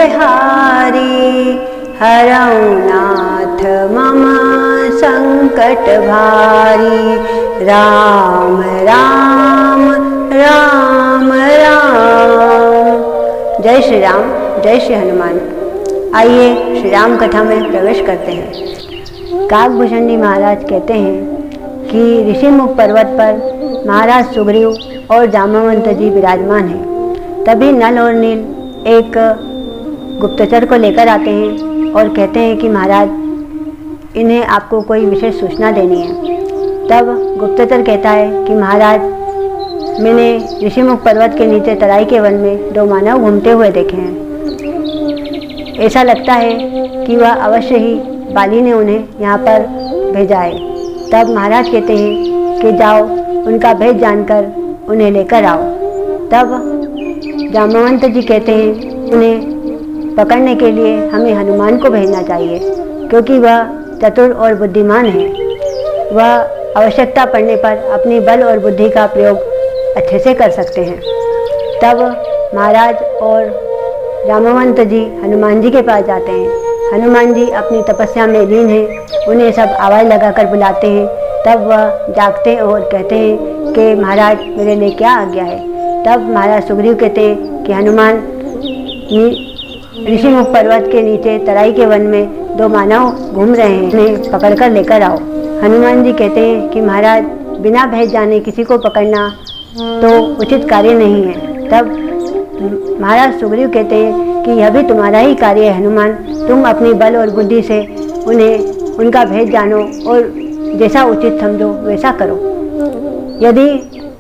हारी, हरौ नाथ मम संकट भारी। राम राम राम राम। जय श्री राम, जय श्री हनुमान। आइए श्री राम कथा में प्रवेश करते हैं। काकभूषण जी महाराज कहते हैं कि ऋषिमुख पर्वत पर महाराज सुग्रीव और जाम्बवंत जी विराजमान हैं। तभी नल और नील एक गुप्तचर को लेकर आते हैं और कहते हैं कि महाराज, इन्हें आपको कोई विशेष सूचना देनी है। तब गुप्तचर कहता है कि महाराज, मैंने ऋषिमुख पर्वत के नीचे तराई के वन में दो मानव घूमते हुए देखे हैं। ऐसा लगता है कि वह अवश्य ही बाली ने उन्हें यहाँ पर भेजा है। तब महाराज कहते हैं कि जाओ, उनका भेद जानकर उन्हें लेकर आओ। तब जाम्बवंत जी कहते हैं, उन्हें पकड़ने के लिए हमें हनुमान को भेजना चाहिए, क्योंकि वह चतुर और बुद्धिमान है। वह आवश्यकता पड़ने पर अपनी बल और बुद्धि का प्रयोग अच्छे से कर सकते हैं। तब महाराज और जाम्बवंत जी हनुमान जी के पास जाते हैं। हनुमान जी अपनी तपस्या में लीन हैं। उन्हें सब आवाज़ लगाकर बुलाते हैं। तब वह जागते और कहते हैं कि महाराज, मेरे लिए क्या आज्ञा है। तब महाराज सुग्रीव कहते हैं कि हनुमान, ऋषिमुख पर्वत के नीचे तराई के वन में दो मानव घूम रहे हैं, उन्हें पकड़कर लेकर आओ। हनुमान जी कहते हैं कि महाराज, बिना भेद जाने किसी को पकड़ना तो उचित कार्य नहीं है। तब महाराज सुग्रीव कहते हैं कि यह भी तुम्हारा ही कार्य है हनुमान। तुम अपनी बल और बुद्धि से उनका भेद जानो और जैसा उचित समझो वैसा करो। यदि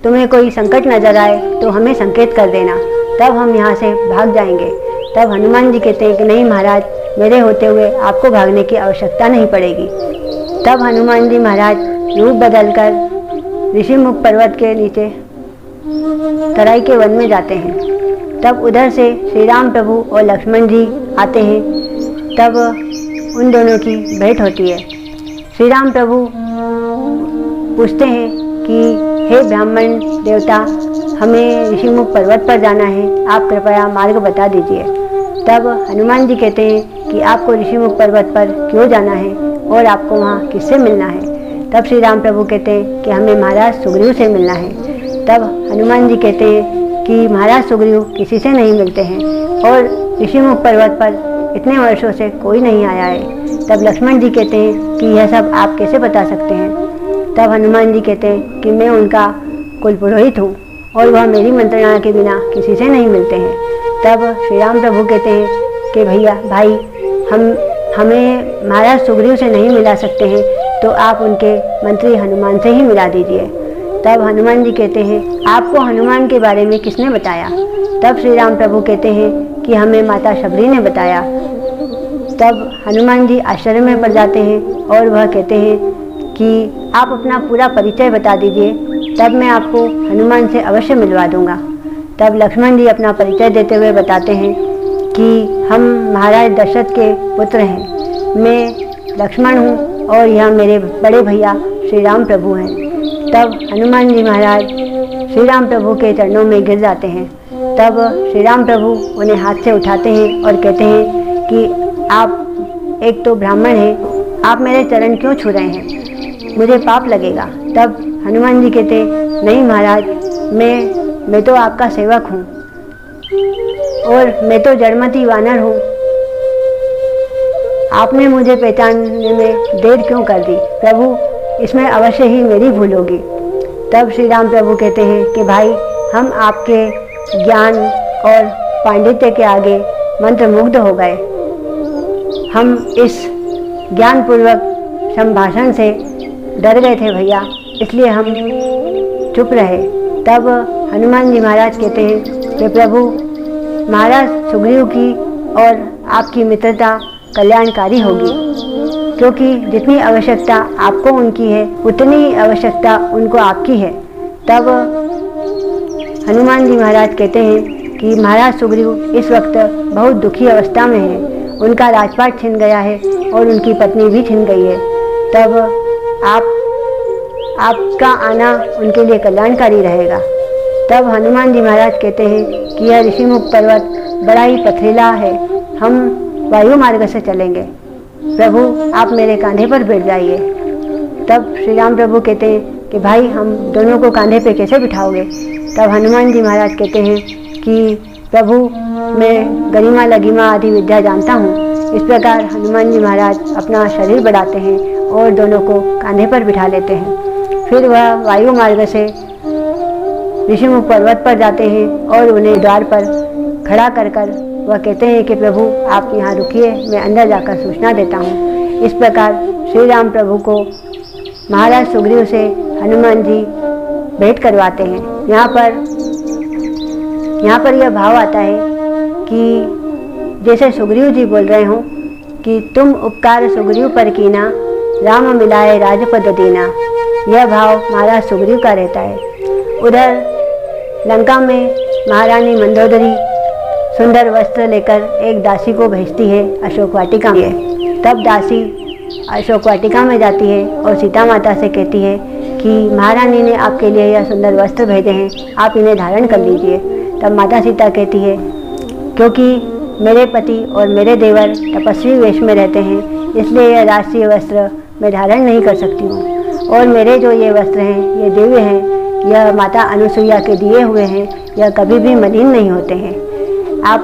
तुम्हें कोई संकट नजर आए तो हमें संकेत कर देना, तब हम यहाँ से भाग जाएंगे। तब हनुमान जी कहते हैं कि नहीं महाराज, मेरे होते हुए आपको भागने की आवश्यकता नहीं पड़ेगी। तब हनुमान जी महाराज रूप बदलकर ऋषिमुख पर्वत के नीचे तराई के वन में जाते हैं। तब उधर से श्री राम प्रभु और लक्ष्मण जी आते हैं। तब उन दोनों की भेंट होती है। श्री राम प्रभु पूछते हैं कि हे ब्राह्मण देवता, हमें ऋषिमुख पर्वत पर जाना है, आप कृपया मार्ग बता दीजिए। तब हनुमान जी कहते हैं कि आपको ऋषिमुख पर्वत पर क्यों जाना है और आपको वहाँ किससे मिलना है। तब श्री राम प्रभु कहते हैं कि हमें महाराज सुग्रीव से मिलना है। तब हनुमान जी कहते हैं कि महाराज सुग्रीव किसी से नहीं मिलते हैं और ऋषिमुख पर्वत पर इतने वर्षों से कोई नहीं आया है। तब लक्ष्मण जी कहते हैं कि यह सब आप कैसे बता सकते हैं। तब हनुमान जी कहते हैं कि मैं उनका कुल पुरोहित हूँ और वह मेरी मंत्रणा के बिना किसी से नहीं मिलते हैं। तब श्री राम प्रभु कहते हैं कि भाई, हमें महाराज सुग्रीव से नहीं मिला सकते हैं, तो आप उनके मंत्री हनुमान से ही मिला दीजिए। तब हनुमान जी कहते हैं, आपको हनुमान के बारे में किसने बताया। तब श्री राम प्रभु कहते हैं कि हमें माता शबरी ने बताया। तब हनुमान जी आश्चर्य में पड़ जाते हैं और वह कहते हैं कि आप अपना पूरा परिचय बता दीजिए, तब मैं आपको हनुमान से अवश्य मिलवा दूंगा। तब लक्ष्मण जी अपना परिचय देते हुए बताते हैं कि हम महाराज दशरथ के पुत्र हैं, मैं लक्ष्मण हूँ और यह मेरे बड़े भैया श्री राम प्रभु हैं। तब हनुमान जी महाराज श्री राम प्रभु के चरणों में गिर जाते हैं। तब श्री राम प्रभु उन्हें हाथ से उठाते हैं और कहते हैं कि आप एक तो ब्राह्मण हैं, आप मेरे चरण क्यों छू रहे हैं, मुझे पाप लगेगा। तब हनुमान जी कहते, नहीं महाराज, मैं तो आपका सेवक हूँ और मैं तो जड़मती वानर हूँ, आपने मुझे पहचानने में देर क्यों कर दी। प्रभु, इसमें अवश्य ही मेरी भूल होगी। तब श्री राम प्रभु कहते हैं कि भाई, हम आपके ज्ञान और पांडित्य के आगे मंत्रमुग्ध हो गए। हम इस ज्ञानपूर्वक संभाषण से डर गए थे भैया, इसलिए हम चुप रहे। तब हनुमान जी महाराज कहते हैं कि प्रभु, महाराज सुग्रीव की और आपकी मित्रता कल्याणकारी होगी, क्योंकि जितनी आवश्यकता आपको उनकी है उतनी ही आवश्यकता उनको आपकी है। तब हनुमान जी महाराज कहते हैं कि महाराज सुग्रीव इस वक्त बहुत दुखी अवस्था में है, उनका राजपाट छिन गया है और उनकी पत्नी भी छिन गई है। तब आपका आना उनके लिए कल्याणकारी रहेगा। तब हनुमान जी महाराज कहते हैं कि यह ऋषिमुख पर्वत बड़ा ही पथरीला है, हम वायु मार्ग से चलेंगे, प्रभु आप मेरे कांधे पर बैठ जाइए। तब श्री राम प्रभु कहते हैं कि भाई हम दोनों को कांधे पे कैसे बिठाओगे? तब हनुमान जी महाराज कहते हैं कि प्रभु मैं गरिमा लघिमा आदि विद्या जानता हूँ। इस प्रकार हनुमान जी महाराज अपना शरीर बढ़ाते हैं और दोनों को कांधे पर बिठा लेते हैं। फिर वह वायु मार्ग से ऋषिमुख पर्वत पर जाते हैं और उन्हें द्वार पर खड़ा कर कर वह कहते हैं कि प्रभु आप यहाँ रुकिए, मैं अंदर जाकर सूचना देता हूँ। इस प्रकार श्री राम प्रभु को महाराज सुग्रीव से हनुमान जी भेंट करवाते हैं। यहाँ पर यह भाव आता है कि जैसे सुग्रीव जी बोल रहे हों कि तुम उपकार सुग्रीव पर कीना, राम मिलाए राजपद दीना। यह भाव महाराज सुग्रीव का रहता है। उधर लंका में महारानी मंदोदरी सुंदर वस्त्र लेकर एक दासी को भेजती है अशोक वाटिका में। तब दासी अशोक वाटिका में जाती है और सीता माता से कहती है कि महारानी ने आपके लिए यह सुंदर वस्त्र भेजे हैं, आप इन्हें धारण कर लीजिए। तब माता सीता कहती है क्योंकि मेरे पति और मेरे देवर तपस्वी वेश में रहते हैं, इसलिए यह राष्ट्रीय वस्त्र मैं धारण नहीं कर सकती हूँ। और मेरे जो ये वस्त्र हैं ये दिव्य हैं, यह माता अनुसुईया के दिए हुए हैं, यह कभी भी मलिन नहीं होते हैं। आप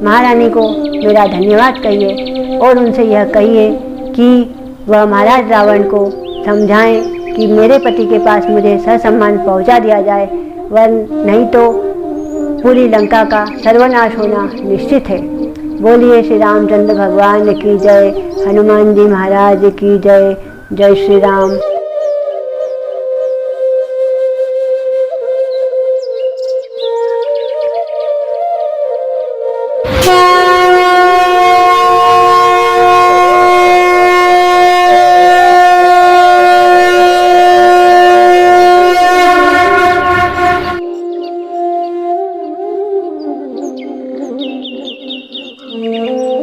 महारानी को मेरा धन्यवाद कहिए और उनसे यह कहिए कि वह महाराज रावण को समझाएं कि मेरे पति के पास मुझे ससम्मान पहुंचा दिया जाए, वह नहीं तो पूरी लंका का सर्वनाश होना निश्चित है। बोलिए श्री रामचंद्र भगवान की जय, हनुमान जी महाराज की जय। जय श्री राम। Mm-hmm.